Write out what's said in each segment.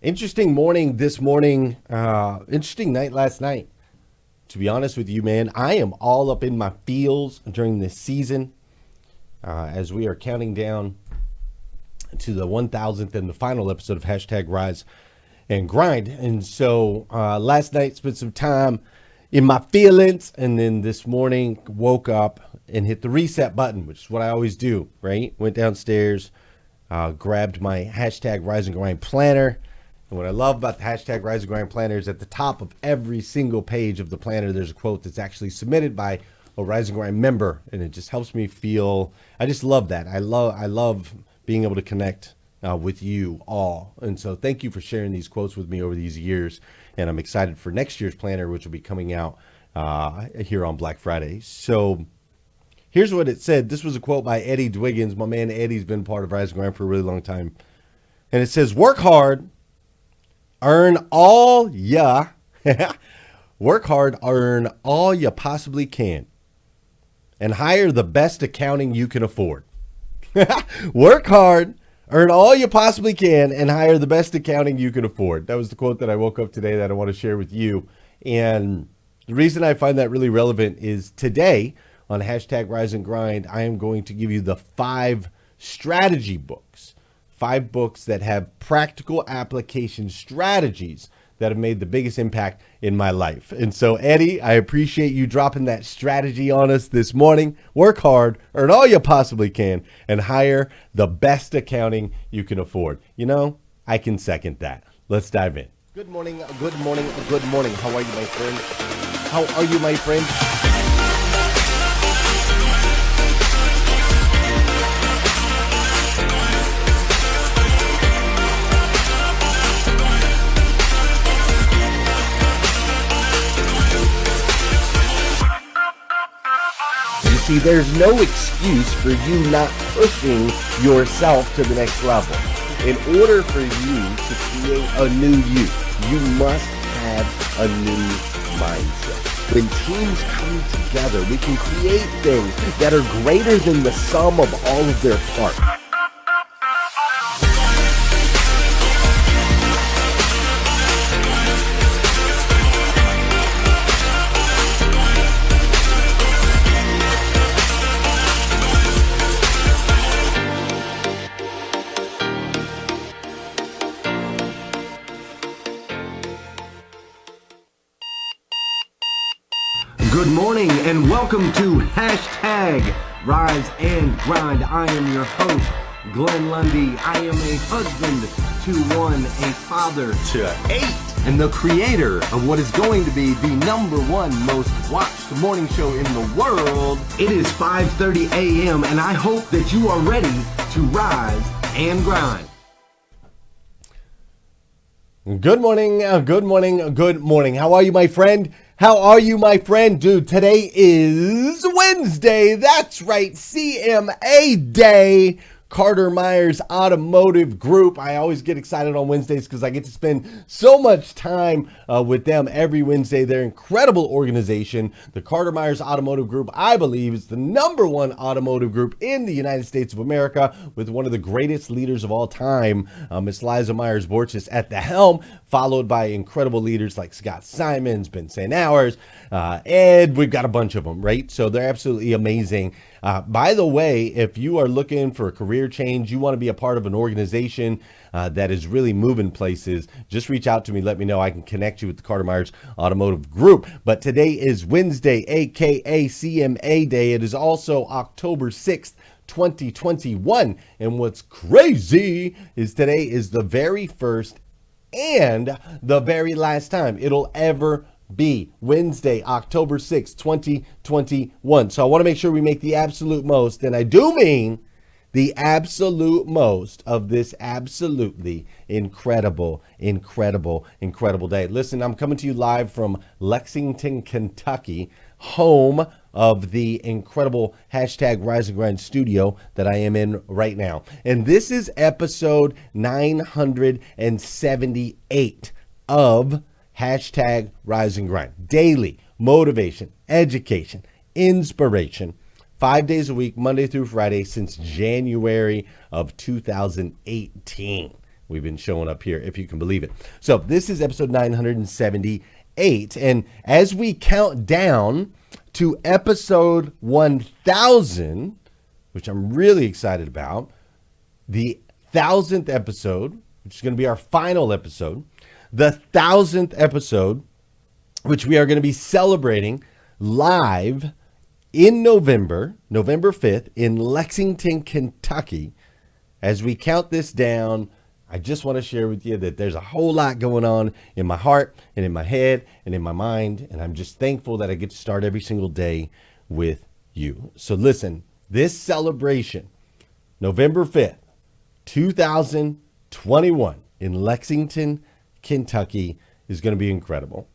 Interesting morning this morning. Interesting night last night. To be honest with you, man, I am all up in my feels during this season as we are counting down to the 1000th and the final episode of Hashtag Rise and Grind. And so last night spent some time in my feelings, and then this morning woke up and hit the reset button, which is what I always do, right? Went downstairs, grabbed my Hashtag Rise and Grind planner. And what I love about the Hashtag Rise and Grind planner is at the top of every single page of the planner, there's a quote that's actually submitted by a Rise and Grind member, and it just helps me feel, I just love that. I love being able to connect with you all. And so thank you for sharing these quotes with me over these years. And I'm excited for next year's planner, which will be coming out here on Black Friday. So here's what it said. This was a quote by Eddie Dwiggins. My man Eddie's been part of Rise and Grind for a really long time. And it says, work hard, earn all ya, work hard, earn all you possibly can, and hire the best accounting you can afford. Work hard, earn all you possibly can, and hire the best accounting you can afford. That was the quote that I woke up today that I want to share with you. And the reason I find that really relevant is today on Hashtag Rise and Grind, I am going to give you the 5 strategy books. 5 books that have practical application strategies that have made the biggest impact in my life. And so, Eddie, I appreciate you dropping that strategy on us this morning. Work hard, earn all you possibly can, and hire the best accounting you can afford. You know, I can second that. Let's dive in. Good morning, good morning, good morning. How are you, my friend? How are you, my friend? See, there's no excuse for you not pushing yourself to the next level. In order for you to create a new you must have a new mindset. When teams come together, we can create things that are greater than the sum of all of their parts. Good morning and welcome to Hashtag Rise and Grind. I am your host, Glenn Lundy. I am a husband to 1, a father to 8, and the creator of what is going to be the #1 most watched morning show in the world. It is 5:30 a.m. and I hope that you are ready to rise and grind. Good morning, good morning, good morning. How are you, my friend? How are you, my friend? Dude, today is Wednesday. That's right, CMA Day. Carter Myers Automotive Group. I always get excited on Wednesdays because I get to spend so much time with them every Wednesday. They're an incredible organization. The Carter Myers Automotive Group, I believe, is the #1 automotive group in the United States of America, with one of the greatest leaders of all time, Miss Liza Myers-Borchers at the helm, followed by incredible leaders like Scott Simons, Ben St. Hours, Ed. We've got a bunch of them, right? So they're absolutely amazing. By the way, if you are looking for a career change, you want to be a part of an organization that is really moving places, just reach out to me. Let me know. I can connect you with the Carter Myers Automotive Group. But today is Wednesday, aka CMA Day. It is also October 6th, 2021. And what's crazy is today is the very first and the very last time it'll ever be Wednesday, October 6th, 2021. So I want to make sure we make the absolute most, and I do mean the absolute most of this absolutely incredible day. Listen, I'm coming to you live from Lexington, Kentucky, home of the incredible Hashtag Rise and Grind studio that I am in right now. And this is episode 978 of Hashtag Rise and Grind. Daily motivation, education, inspiration, 5 days a week, Monday through Friday, since January of 2018. we've been showing up here, if you can believe it. So this is episode 978. And as we count down to episode 1000, which I'm really excited about, the 1000th episode, which is going to be our final episode, the 1000th episode, which we are going to be celebrating live in November 5th in Lexington, Kentucky. As we count this down, I just want to share with you that there's a whole lot going on in my heart and in my head and in my mind. And I'm just thankful that I get to start every single day with you. So listen, this celebration, November 5th, 2021 in Lexington, Kentucky, is going to be incredible.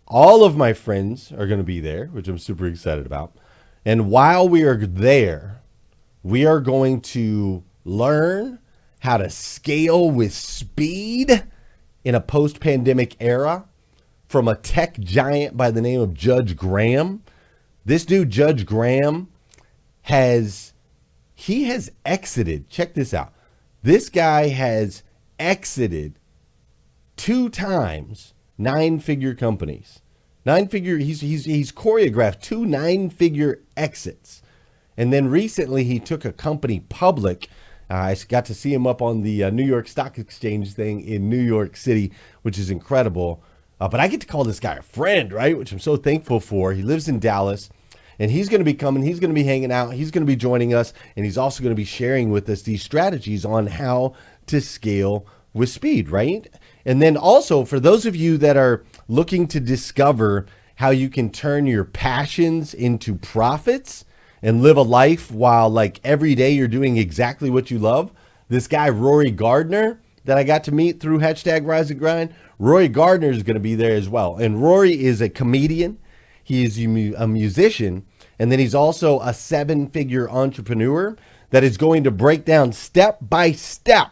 All of my friends are going to be there, which I'm super excited about. And while we are there, we are going to learn how to scale with speed in a post-pandemic era from a tech giant by the name of Judge Graham. This dude, Judge Graham, has exited. Check this out. This guy has exited 2 times 9-figure companies. He's choreographed 2 9-figure exits. And then recently he took a company public. I got to see him up on the New York Stock Exchange thing in New York City, which is incredible. But I get to call this guy a friend, right? Which I'm so thankful for. He lives in Dallas, and he's going to be coming. He's going to be hanging out. He's going to be joining us, and he's also going to be sharing with us these strategies on how to scale with speed, right? And then also for those of you that are looking to discover how you can turn your passions into profits and live a life while like every day you're doing exactly what you love. This guy, Rory Gardner, that I got to meet through #Rise and Grind, Rory Gardner is going to be there as well. And Rory is a comedian. He is a musician. And then he's also a 7-figure entrepreneur that is going to break down step by step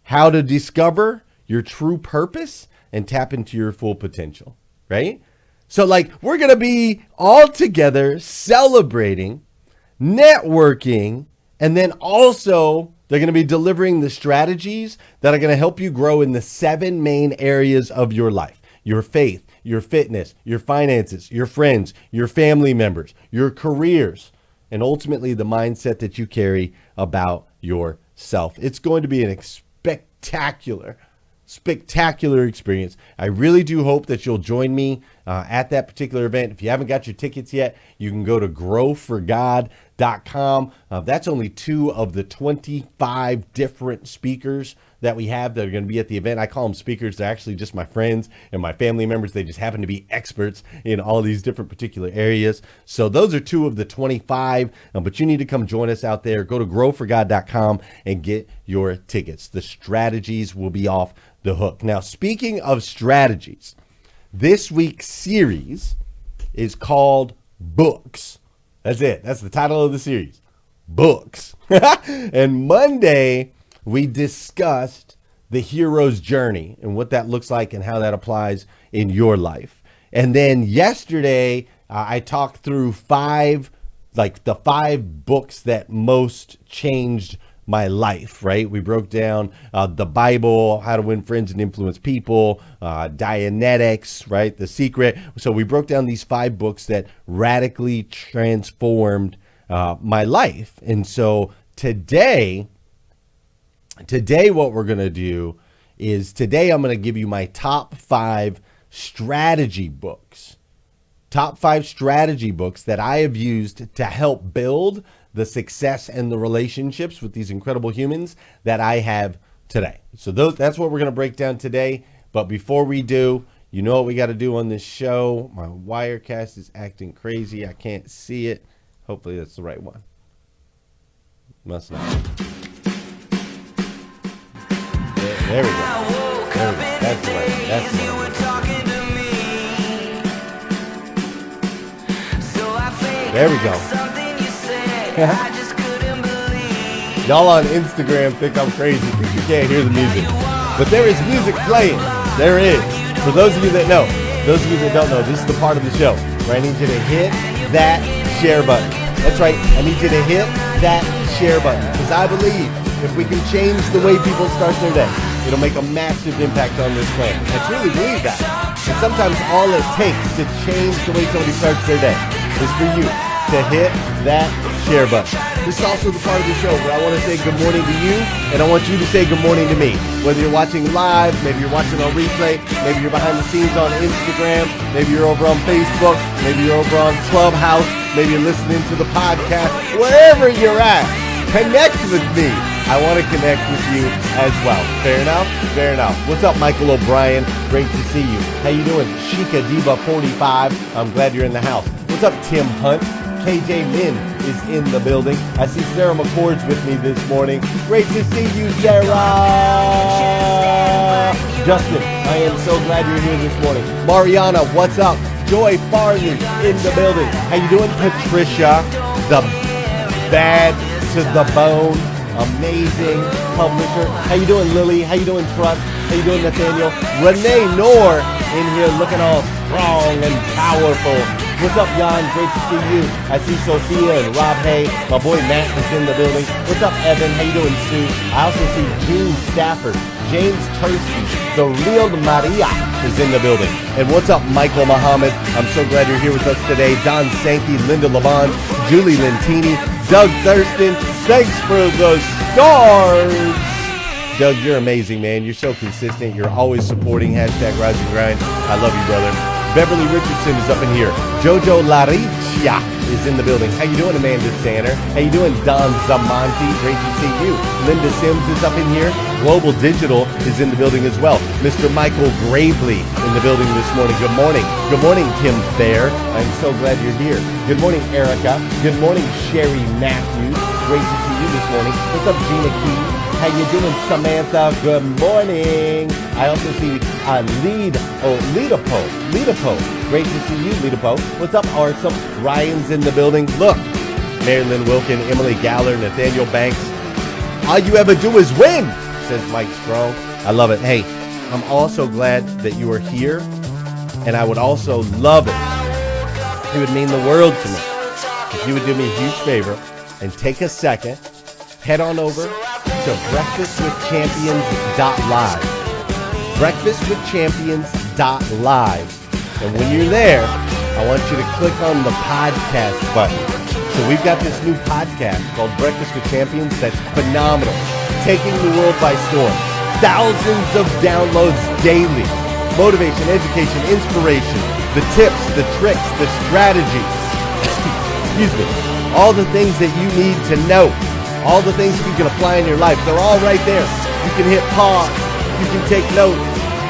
how to discover your true purpose and tap into your full potential, right? So like we're going to be all together celebrating, networking, and then also they're going to be delivering the strategies that are going to help you grow in the 7 main areas of your life: your faith, your fitness, your finances, your friends, your family members, your careers, and ultimately the mindset that you carry about yourself. It's going to be an spectacular experience. I really do hope that you'll join me at that particular event. If you haven't got your tickets yet, you can go to growforgod.com. That's only 2 of the 25 different speakers that we have that are going to be at the event. I call them speakers. They're actually just my friends and my family members. They just happen to be experts in all these different particular areas. So those are 2 of the 25, but you need to come join us out there. Go to growforgod.com and get your tickets. The strategies will be off the hook. Now, speaking of strategies, this week's series is called Books. That's it. That's the title of the series. Books. And Monday, we discussed the hero's journey and what that looks like and how that applies in your life. And then yesterday, I talked through 5 books that most changed my life, right? We broke down the Bible, How to Win Friends and Influence People, Dianetics, right? The Secret. So we broke down these 5 books that radically transformed my life. And so today what we're going to do is I'm going to give you my top 5 strategy books. Top 5 strategy books that I have used to help build the success and the relationships with these incredible humans that I have today. So that's what we're going to break down today. But before we do, you know what we got to do on this show. My Wirecast is acting crazy. I can't see it. Hopefully that's the right one. Must not. There we go. That's right. That's right. There we go. Y'all on Instagram think I'm crazy because you can't hear the music. But there is music playing. There is. For those of you that know, those of you that don't know, this is the part of the show where I need you to hit that share button. That's right. I need you to hit that share button because I believe if we can change the way people start their day, it'll make a massive impact on this planet. I truly believe that. And sometimes all it takes to change the way somebody starts their day is for you to hit that share button. This is also the part of the show where I want to say good morning to you, and I want you to say good morning to me. Whether you're watching live, maybe you're watching on replay, maybe you're behind the scenes on Instagram, maybe you're over on Facebook, maybe you're over on Clubhouse, maybe you're listening to the podcast, wherever you're at, connect with me. I want to connect with you as well. Fair enough? Fair enough. What's up, Michael O'Brien? Great to see you. How you doing? Chica Diva 45. I'm glad you're in the house. What's up, Tim Hunt? KJ Min is in the building. I see Sarah McCord's with me this morning. Great to see you, Sarah. Justin, I am so glad you're here this morning. Mariana, what's up? Joy Farley in the building. How you doing, Patricia? The bad to the bone. Amazing publisher. How you doing, Lily? How you doing, Trust? How you doing, Nathaniel? Renee Noor in here looking all strong and powerful. What's up, Jan? Great to see you. I see Sophia and Rob Hay. My boy Matt is in the building. What's up, Evan? How you doing, Sue? I also see Gene Stafford, James Tursky, the real Maria is in the building. And what's up, Michael Muhammad? I'm so glad you're here with us today. Don Sankey, Linda Laban, Julie Lentini, Doug Thurston. Thanks for the stars. Doug, you're amazing, man. You're so consistent. You're always supporting hashtag Rise and Grind. I love you, brother. Beverly Richardson is up in here. Jojo Laricia is in the building. How you doing, Amanda Sanner? How you doing, Don Zamonti? Great to see you. Linda Sims is up in here. Global Digital is in the building as well. Mr. Michael Gravely in the building this morning. Good morning. Good morning, Kim Fair. I'm so glad you're here. Good morning, Erica. Good morning, Sherry Matthews. Great to see you this morning. What's up, Gina Key? How you doing, Samantha? Good morning. I also see Lidapo. Great to see you, Lidapo. What's up, Arsum? Ryan's in the building. Look, Marilyn Wilkin, Emily Galler, Nathaniel Banks. All you ever do is win, says Mike Strong. I love it. Hey, I'm also glad that you are here, and I would also love it. It would mean the world to me if you would do me a huge favor and take a second, head on over to breakfastwithchampions.live. breakfastwithchampions.live. And when you're there, I want you to click on the podcast button. So we've got this new podcast called Breakfast with Champions that's phenomenal, taking the world by storm. Thousands of downloads daily. Motivation, education, inspiration, the tips, the tricks, the strategies. Excuse me. All the things that you need to know. All the things you can apply in your life, they're all right there. You can hit pause, you can take notes,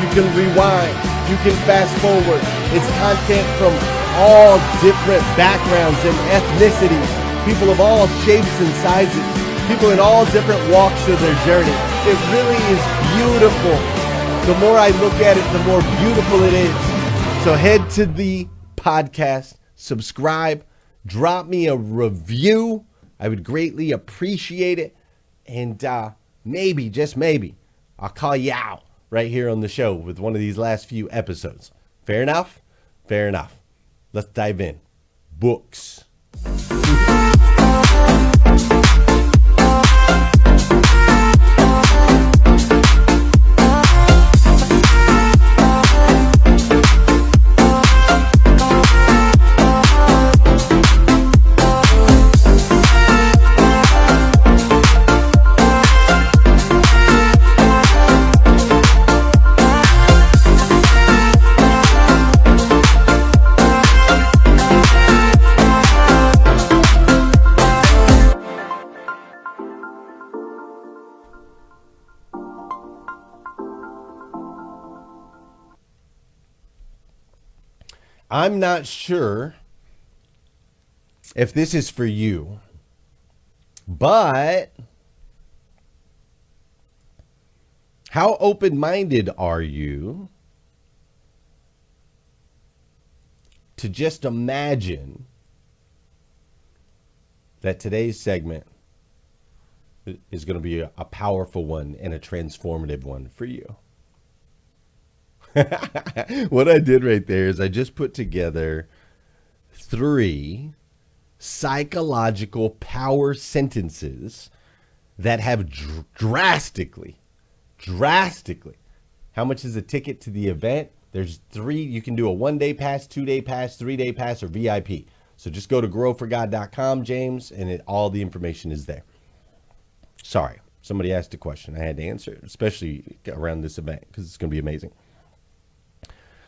you can rewind, you can fast forward. It's content from all different backgrounds and ethnicities, people of all shapes and sizes, people in all different walks of their journey. It really is beautiful. The more I look at it, the more beautiful it is. So head to the podcast, subscribe, drop me a review. I would greatly appreciate it. And maybe, just maybe, I'll call you out right here on the show with one of these last few episodes. Fair enough? Fair enough. Let's dive in. Books. I'm not sure if this is for you, but how open-minded are you to just imagine that today's segment is going to be a powerful one and a transformative one for you? What I did right there is I just put together 3 psychological power sentences that have drastically drastically. How much is a ticket to the event? There's 3. You can do a 1-day pass, 2-day pass, 3-day pass, or VIP. So just go to growforgod.com, James, and all the information is there. Sorry, somebody asked a question. I had to answer it, especially around this event because it's going to be amazing.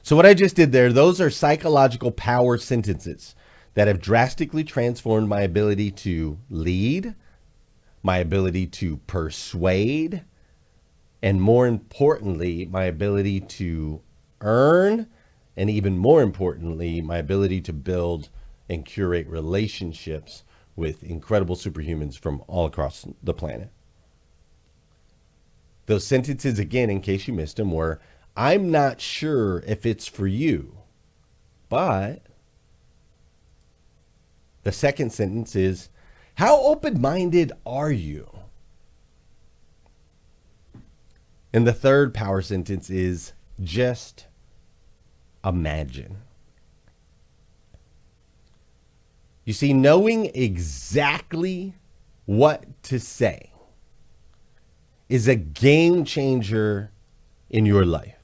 So what I just did there, those are psychological power sentences that have drastically transformed my ability to lead, my ability to persuade, and more importantly, my ability to earn, and even more importantly, my ability to build and curate relationships with incredible superhumans from all across the planet. Those sentences, again, in case you missed them, were, I'm not sure if it's for you, but the second sentence is, how open-minded are you? And the third power sentence is, just imagine. You see, knowing exactly what to say is a game changer in your life.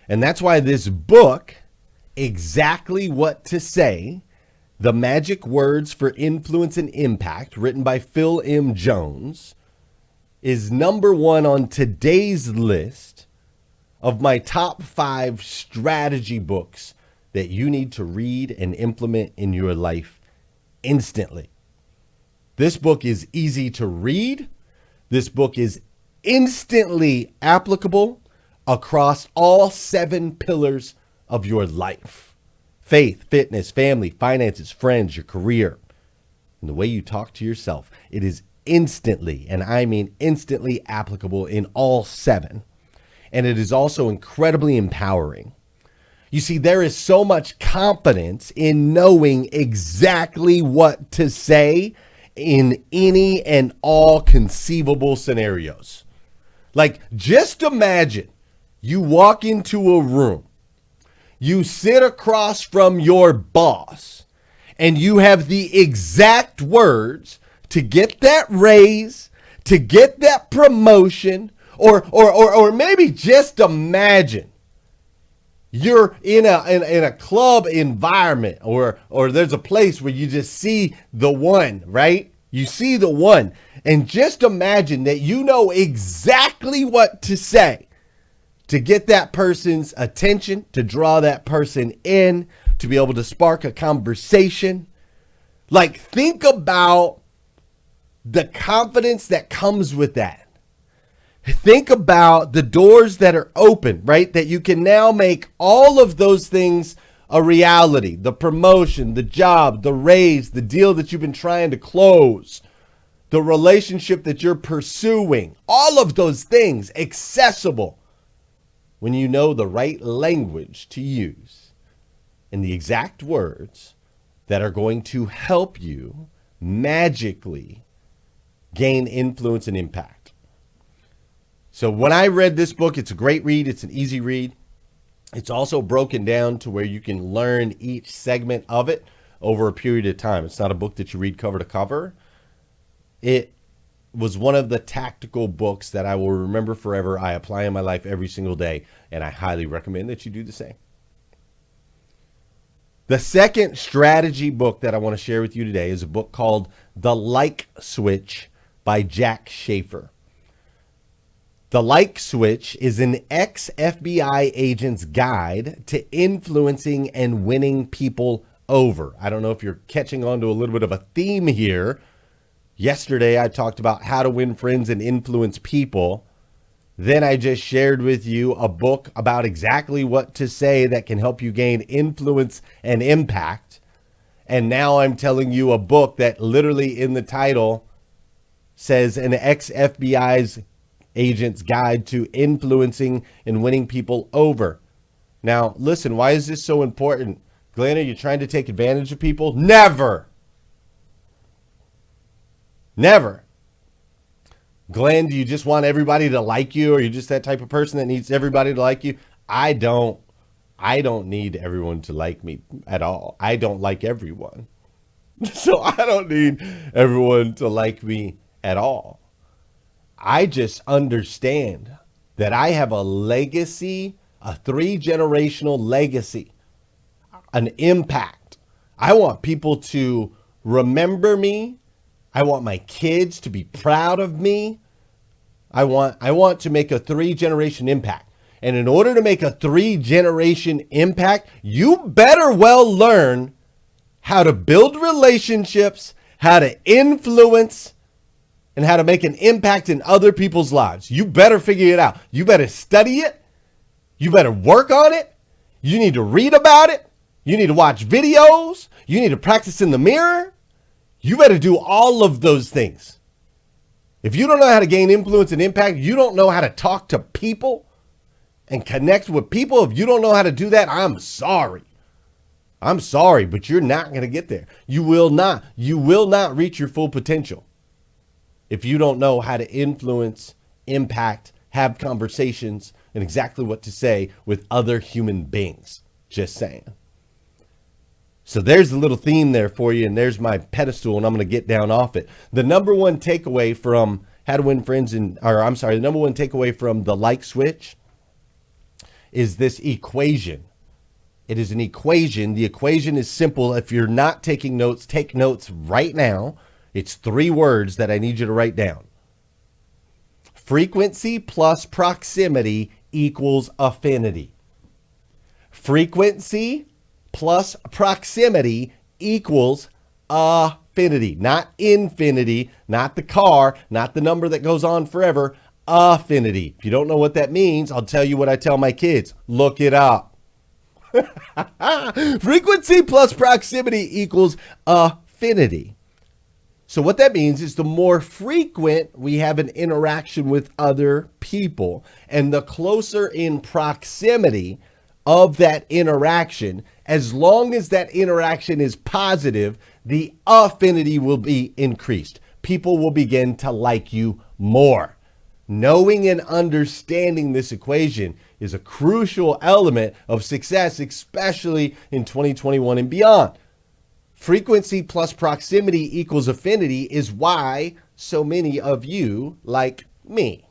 And that's why this book, Exactly What to Say, The Magic Words for Influence and Impact, written by Phil M. Jones, is number 1 on today's list of my top 5 strategy books that you need to read and implement in your life instantly. This book is easy to read. This book is instantly applicable across all 7 pillars of your life: faith, fitness, family, finances, friends, your career, and the way you talk to yourself. It is instantly, and I mean instantly, applicable in all 7. And it is also incredibly empowering. You see, there is so much confidence in knowing exactly what to say in any and all conceivable scenarios. Like, just imagine you walk into a room, you sit across from your boss, and you have the exact words to get that raise, to get that promotion, or maybe just imagine you're in a club environment, or there's a place where you just see the one, right? You see the one, and just imagine that you know exactly what to say to get that person's attention, to draw that person in, to be able to spark a conversation. Like, think about the confidence that comes with that. Think about the doors that are open, right? That you can now make all of those things a reality. The promotion, the job, the raise, the deal that you've been trying to close, the relationship that you're pursuing, all of those things accessible when you know the right language to use and the exact words that are going to help you magically gain influence and impact. So when I read this book, it's a great read. It's an easy read. It's also broken down to where you can learn each segment of it over a period of time. It's not a book that you read cover to cover. It was one of the tactical books that I will remember forever. I apply in my life every single day, and I highly recommend that you do the same. The second strategy book that I want to share with you today is a book called The Like Switch by Jack Schafer. The Like Switch is an ex-FBI agent's guide to influencing and winning people over. I don't know if you're catching on to a little bit of a theme here. Yesterday, I talked about how to win friends and influence people. Then I just shared with you a book about exactly what to say that can help you gain influence and impact. And now I'm telling you a book that literally in the title says an ex-FBI's agent's guide to influencing and winning people over. Now, listen, why is this so important? Glenn, are you trying to take advantage of people? Never. Never. Glenn, do you just want everybody to like you? Or are you just that type of person that needs everybody to like you? I don't need everyone to like me at all. I don't like everyone. So I don't need everyone to like me at all. I just understand that I have a legacy, a 3-generational legacy, an impact. I want people to remember me. I want my kids to be proud of me. I want to make a 3-generation impact. And in order to make a 3-generation impact, you better well learn how to build relationships, how to influence, and how to make an impact in other people's lives. You better figure it out. You better study it. You better work on it. You need to read about it. You need to watch videos. You need to practice in the mirror. You better do all of those things. If you don't know how to gain influence and impact, you don't know how to talk to people and connect with people. If you don't know how to do that, I'm sorry. I'm sorry, but you're not going to get there. You will not reach your full potential if you don't know how to influence, impact, have conversations, and exactly what to say with other human beings. Just saying. So there's a little theme there for you, and there's my pedestal, and I'm going to get down off it. The number one takeaway from How to Win Friends, the number one takeaway from the like switch is this equation. It is an equation. The equation is simple. If you're not taking notes, take notes right now. It's 3 words that I need you to write down. Frequency plus proximity equals affinity. Frequency plus proximity equals affinity, not infinity, not the car, not the number that goes on forever, affinity. If you don't know what that means, I'll tell you what I tell my kids. Look it up. Frequency plus proximity equals affinity. So what that means is the more frequent we have an interaction with other people, and the closer in proximity of that interaction, as long as that interaction is positive, the affinity will be increased. People will begin to like you more. Knowing and understanding this equation is a crucial element of success, especially in 2021 and beyond. Frequency plus proximity equals affinity is why so many of you like me.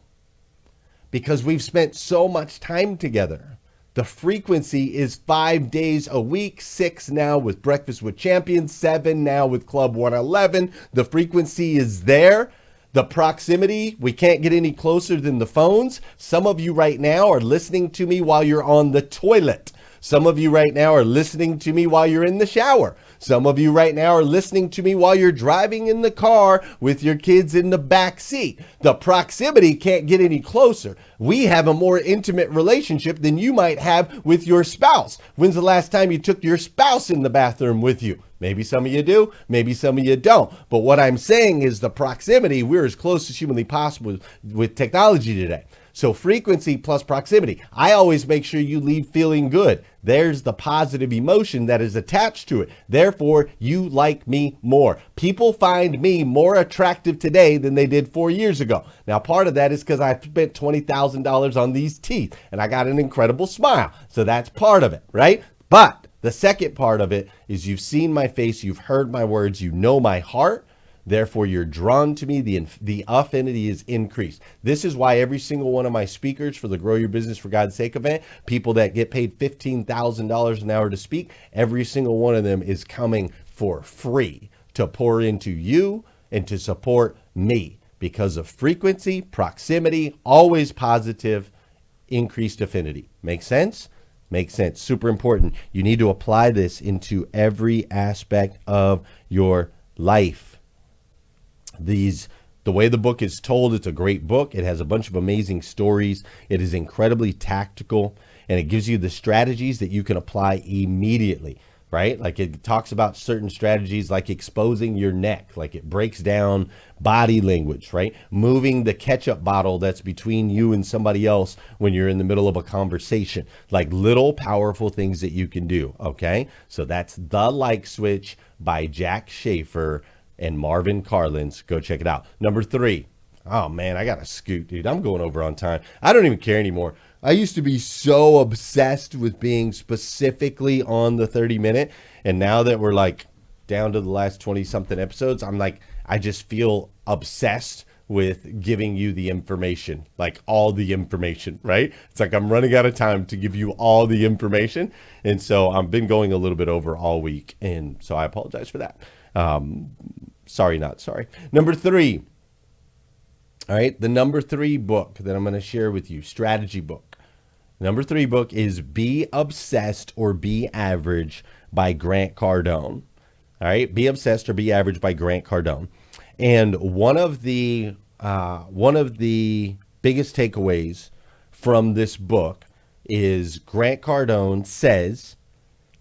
Because we've spent so much time together. The frequency is 5 days a week, 6 now with Breakfast with Champions, 7 now with Club 111. The frequency is there. The proximity, we can't get any closer than the phones. Some of you right now are listening to me while you're on the toilet. Some of you right now are listening to me while you're in the shower. Some of you right now are listening to me while you're driving in the car with your kids in the back seat. The proximity can't get any closer. We have a more intimate relationship than you might have with your spouse. When's the last time you took your spouse in the bathroom with you? Maybe some of you do, maybe some of you don't. But what I'm saying is the proximity, we're as close as humanly possible with technology today. So frequency plus proximity. I always make sure you leave feeling good. There's the positive emotion that is attached to it. Therefore, you like me more. People find me more attractive today than they did 4 years ago. Now, part of that is because I spent $20,000 on these teeth and I got an incredible smile. So that's part of it, right? But the second part of it is you've seen my face, you've heard my words, you know my heart. Therefore, you're drawn to me. The affinity is increased. This is why every single one of my speakers for the Grow Your Business for God's Sake event, people that get paid $15,000 an hour to speak, every single one of them is coming for free to pour into you and to support me because of frequency, proximity, always positive, increased affinity. Make sense? Makes sense. Super important. You need to apply this into every aspect of your life. The way the book is told, it's a great book. It has a bunch of amazing stories. It is incredibly tactical, and it gives you the strategies that you can apply immediately, right? Like it talks about certain strategies like exposing your neck, like it breaks down body language, right? Moving the ketchup bottle that's between you and somebody else when you're in the middle of a conversation, like little powerful things that you can do, okay? So that's The Like Switch by Jack Schaefer and Marvin Carlins. Go check it out. Number 3. Oh man, I got to scoot, dude. I'm going over on time. I don't even care anymore. I used to be so obsessed with being specifically on the 30-minute. And now that we're like down to the last 20 something episodes, I'm like, I just feel obsessed with giving you the information, like all the information, right? It's like I'm running out of time to give you all the information. And so I've been going a little bit over all week. And so I apologize for that. Sorry, not sorry. Number 3. All right. The number 3 book that I'm going to share with you, strategy book. Number 3 book is Be Obsessed or Be Average by Grant Cardone. All right. Be Obsessed or Be Average by Grant Cardone. And one of the biggest takeaways from this book is Grant Cardone says,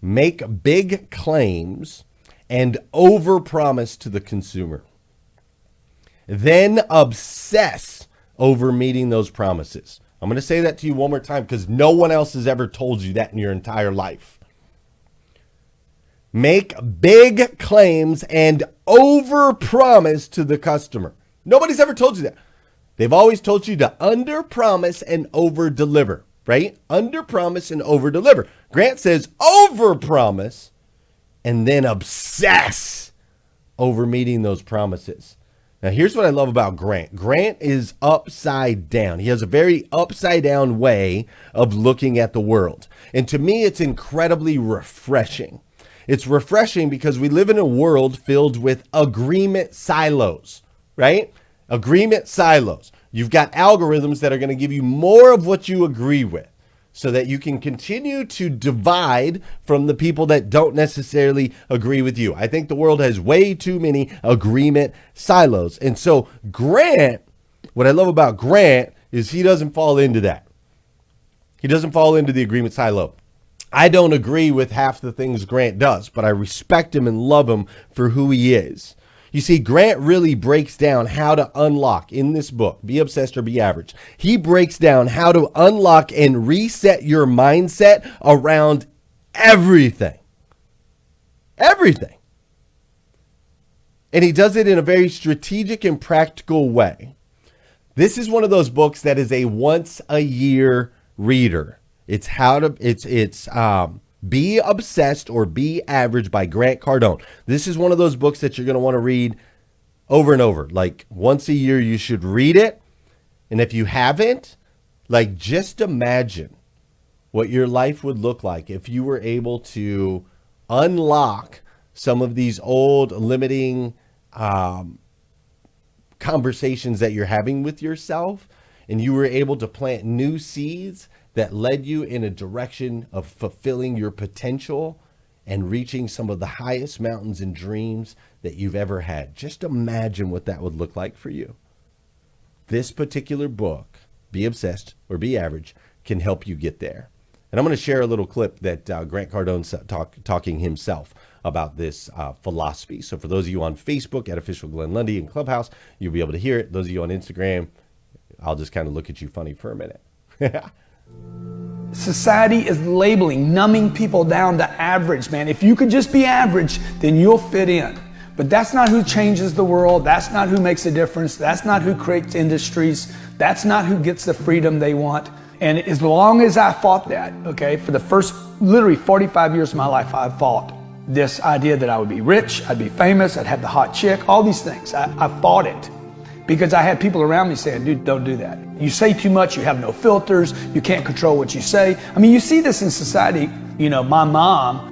make big claims and overpromise to the consumer. Then obsess over meeting those promises. I'm going to say that to you one more time because no one else has ever told you that in your entire life. Make big claims and overpromise to the customer. Nobody's ever told you that. They've always told you to underpromise and overdeliver, right? Underpromise and overdeliver. Grant says overpromise and then obsess over meeting those promises. Now, here's what I love about Grant. Grant is upside down. He has a very upside down way of looking at the world. And to me, it's incredibly refreshing. It's refreshing because we live in a world filled with agreement silos, right? Agreement silos. You've got algorithms that are going to give you more of what you agree with so that you can continue to divide from the people that don't necessarily agree with you. I think the world has way too many agreement silos. And so Grant, what I love about Grant is he doesn't fall into that. He doesn't fall into the agreement silo. I don't agree with half the things Grant does, but I respect him and love him for who he is. You see, Grant really breaks down how to unlock in this book, Be Obsessed or Be Average. He breaks down how to unlock and reset your mindset around everything. Everything. And he does it in a very strategic and practical way. This is one of those books that is a once a year reader. It's Be Obsessed or Be Average by Grant Cardone. This is one of those books that you're going to want to read over and over. Like once a year, you should read it. And if you haven't, like just imagine what your life would look like if you were able to unlock some of these old limiting conversations that you're having with yourself, and you were able to plant new seeds that led you in a direction of fulfilling your potential and reaching some of the highest mountains and dreams that you've ever had. Just imagine what that would look like for you. This particular book, Be Obsessed or Be Average, can help you get there. And I'm going to share a little clip that Grant Cardone's talking himself about this philosophy. So for those of you on Facebook at Official Glenn Lundy and Clubhouse, you'll be able to hear it. Those of you on Instagram, I'll just kind of look at you funny for a minute. Society is labeling, numbing people down to average, man. If you could just be average, then you'll fit in. But that's not who changes the world. That's not who makes a difference. That's not who creates industries. That's not who gets the freedom they want. And as long as I fought that, okay, for the first literally 45 years of my life, I fought this idea that I would be rich, I'd be famous, I'd have the hot chick, all these things. I fought it. Because I had people around me saying, dude, don't do that. You say too much, you have no filters, you can't control what you say. I mean, you see this in society. You know,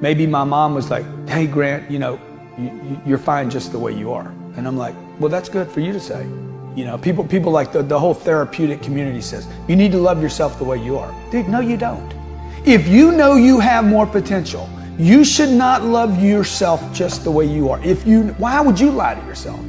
maybe my mom was like, hey, Grant, you know, you're fine just the way you are. And I'm like, well, that's good for you to say. You know, people like the whole therapeutic community says, you need to love yourself the way you are. Dude, no, you don't. If you know you have more potential, you should not love yourself just the way you are. Why would you lie to yourself?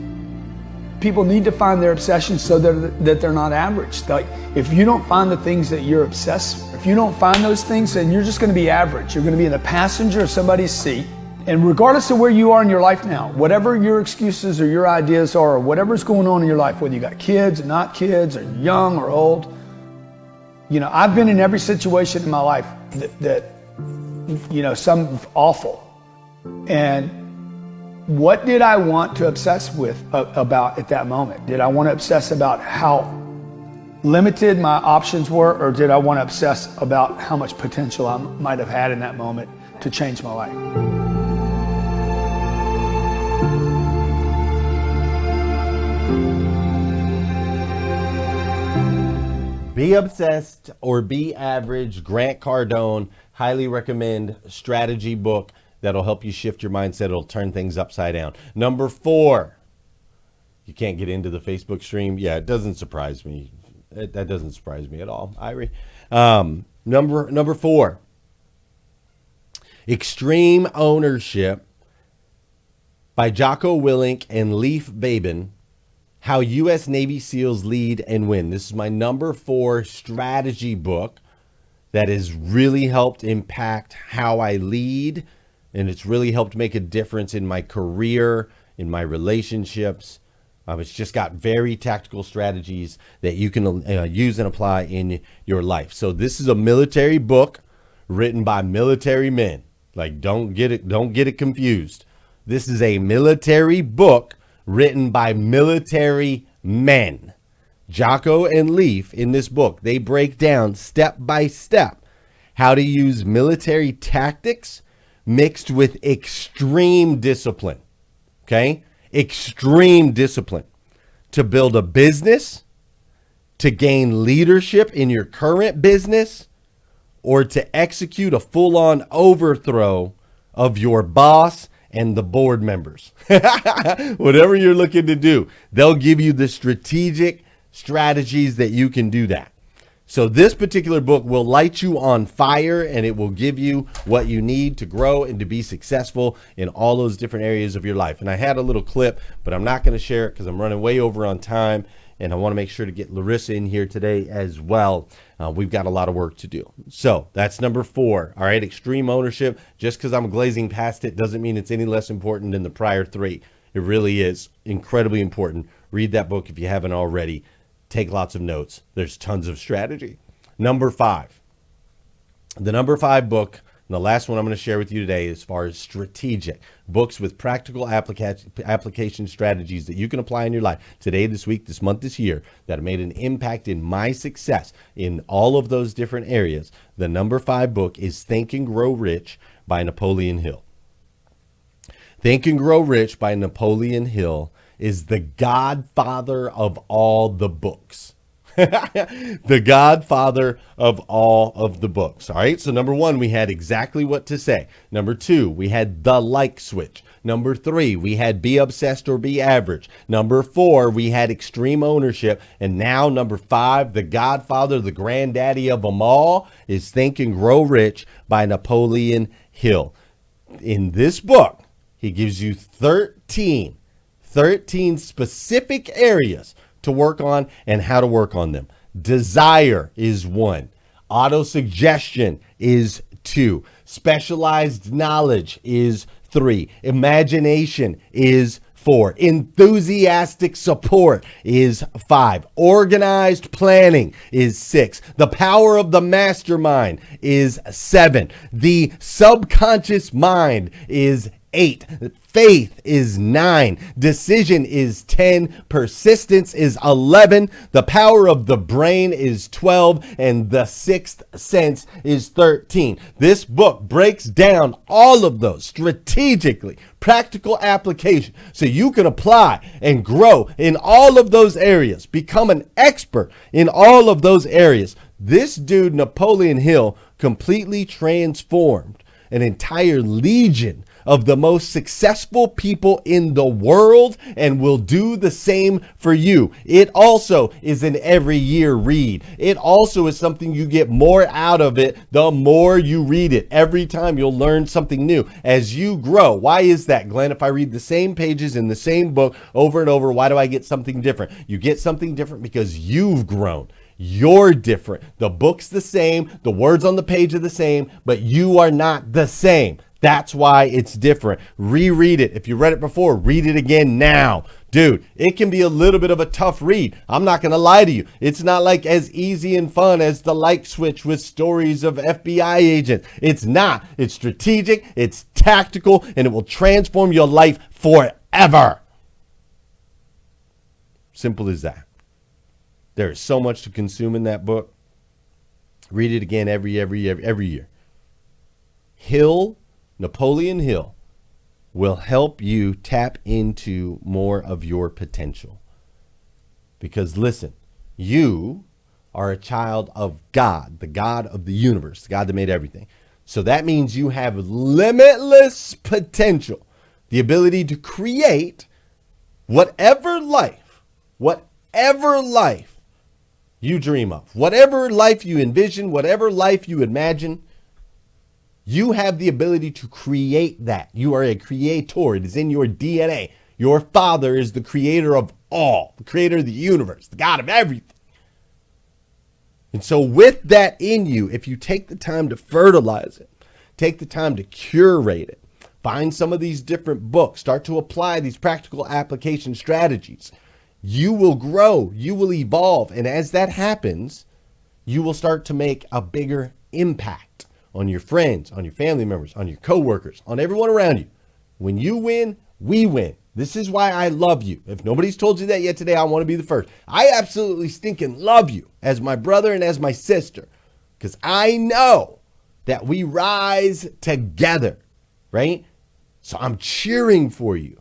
People need to find their obsession so that they're not average. Like, if you don't find the things that you're obsessed with, if you don't find those things, then you're just going to be average. You're going to be in the passenger of somebody's seat. And regardless of where you are in your life now, whatever your excuses or your ideas are, or whatever's going on in your life, whether you got kids or not kids, or young or old, you know, I've been in every situation in my life that you know, some awful. And what did I want to obsess about at that moment? Did I want to obsess about how limited my options were, or did I want to obsess about how much potential I might have had in that moment to change my life? Be Obsessed or Be Average, Grant Cardone. Highly recommend strategy book that'll help you shift your mindset. It'll turn things upside down. Number 4, you can't get into the Facebook stream. Yeah, it doesn't surprise me. That doesn't surprise me at all, Irie. Number 4, Extreme Ownership by Jocko Willink and Leif Babin. How U.S. Navy SEALs Lead and Win. This is my number 4 strategy book that has really helped impact how I lead, and it's really helped make a difference in my career, in my relationships. It's just got very tactical strategies that you can use and apply in your life. So this is a military book written by military men. Like, don't get it confused. This is a military book written by military men. Jocko and Leif, in this book, they break down step by step how to use military tactics mixed with extreme discipline. Okay? Extreme discipline to build a business, to gain leadership in your current business, or to execute a full-on overthrow of your boss and the board members. Whatever you're looking to do, they'll give you the strategic strategies that you can do that. So this particular book will light you on fire, and it will give you what you need to grow and to be successful in all those different areas of your life. And I had a little clip, but I'm not going to share it because I'm running way over on time, and I want to make sure to get Larissa in here today as well. We've got a lot of work to do. So that's number 4. All right, extreme ownership. Just because I'm glazing past it doesn't mean it's any less important than the prior 3. It really is incredibly important. Read that book if you haven't already. Take lots of notes. There's tons of strategy. Number 5. The number 5 book, and the last one I'm going to share with you today as far as strategic books with practical application strategies that you can apply in your life today, this week, this month, this year, that have made an impact in my success in all of those different areas. The number 5 book is Think and Grow Rich by Napoleon Hill. Think and Grow Rich by Napoleon Hill is the godfather of all the books. The godfather of all of the books. All right. So number 1, we had exactly what to say. Number 2, we had the like switch. Number 3, we had Be Obsessed or Be Average. Number 4, we had Extreme Ownership. And now number 5, the godfather, the granddaddy of them all, is Think and Grow Rich by Napoleon Hill. In this book, he gives you 13 specific areas to work on and how to work on them. Desire is 1. Autosuggestion is 2. Specialized knowledge is 3. Imagination is 4. Enthusiastic support is 5. Organized planning is 6. The power of the mastermind is 7. The subconscious mind is 8. Faith is 9. Decision is 10. Persistence is 11. The power of the brain is 12. And the sixth sense is 13. This book breaks down all of those strategically, practical application so you can apply and grow in all of those areas. Become an expert in all of those areas. This dude, Napoleon Hill, completely transformed an entire legion of the most successful people in the world, and will do the same for you. It also is an every year read. It also is something you get more out of it the more you read it. Every time you'll learn something new as you grow. Why is that, Glenn? If I read the same pages in the same book over and over, why do I get something different? You get something different because you've grown. You're different. The book's the same. The words on the page are the same, but you are not the same. That's why it's different. Reread it. If you read it before, read it again now. Dude, it can be a little bit of a tough read. I'm not going to lie to you. It's not like as easy and fun as the like switch with stories of FBI agents. It's not. It's strategic, it's tactical, and it will transform your life forever. Simple as that. There is so much to consume in that book. Read it again every year. Napoleon Hill will help you tap into more of your potential. Because listen, you are a child of God, the God of the universe, the God that made everything. So that means you have limitless potential, the ability to create whatever life you dream of, whatever life you envision, whatever life you imagine. You have the ability to create that. You are a creator. It is in your DNA. Your Father is the creator of all, the creator of the universe, the God of everything. And so with that in you, if you take the time to fertilize it, take the time to curate it, find some of these different books, start to apply these practical application strategies, you will grow, you will evolve. And as that happens, you will start to make a bigger impact on your friends, on your family members, on your coworkers, on everyone around you. When you win, we win. This is why I love you. If nobody's told you that yet today, I want to be the first. I absolutely stinking love you as my brother and as my sister, because I know that we rise together, right? So I'm cheering for you.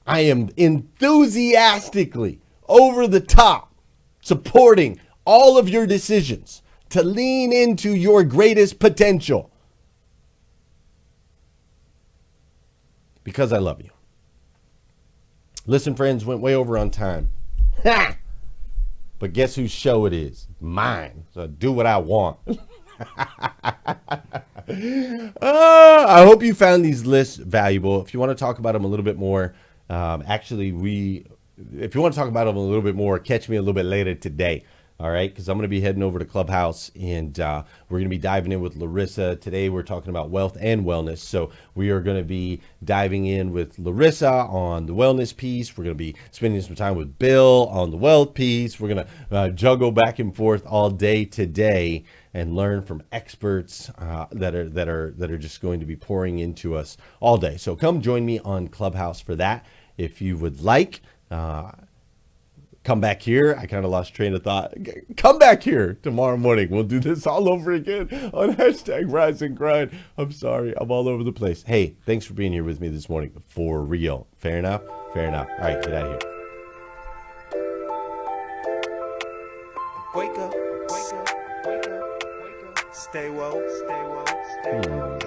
I am enthusiastically over the top supporting all of your decisions to lean into your greatest potential, because I love you. Listen, friends, went way over on time. Ha! But guess whose show it is? Mine. So do what I want. I hope you found these lists valuable. If you want to talk about them a little bit more, if you want to talk about them a little bit more, catch me a little bit later today. All right, because I'm going to be heading over to Clubhouse, and we're going to be diving in with Larissa. Today we're talking about wealth and wellness. So we are going to be diving in with Larissa on the wellness piece. We're going to be spending some time with Bill on the wealth piece. We're going to juggle back and forth all day today and learn from experts that are just going to be pouring into us all day. So come join me on Clubhouse for that if you would like. Come back here. I kind of lost train of thought. Come back here tomorrow morning. We'll do this all over again on #Rise and Grind. I'm sorry. I'm all over the place. Hey, thanks for being here with me this morning. For real. Fair enough? Fair enough. All right, get out of here. Wake up, wake up, wake up, wake up. Stay woke, stay woke, stay woke.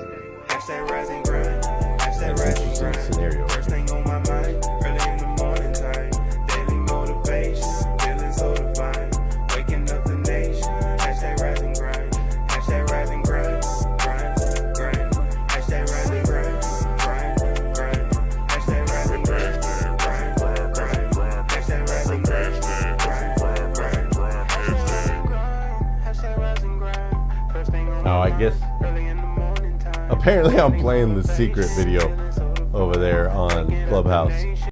#Rise and Grind. #Rise and Grind. Scenario. First thing on my mind, early in the morning time. Daily motivation, feeling so divine. Waking up the nation. #Rise and Grind. #Rise and Grind. Grind, grind. #Rise and Grind. Grind, grind. #Rise and Grind. Grind, grind. #Rise and Grind. Grind, grind. #Rise and Grind. First thing on Oh, I guess early in the morning time. apparently I'm playing the secret video over there on Clubhouse.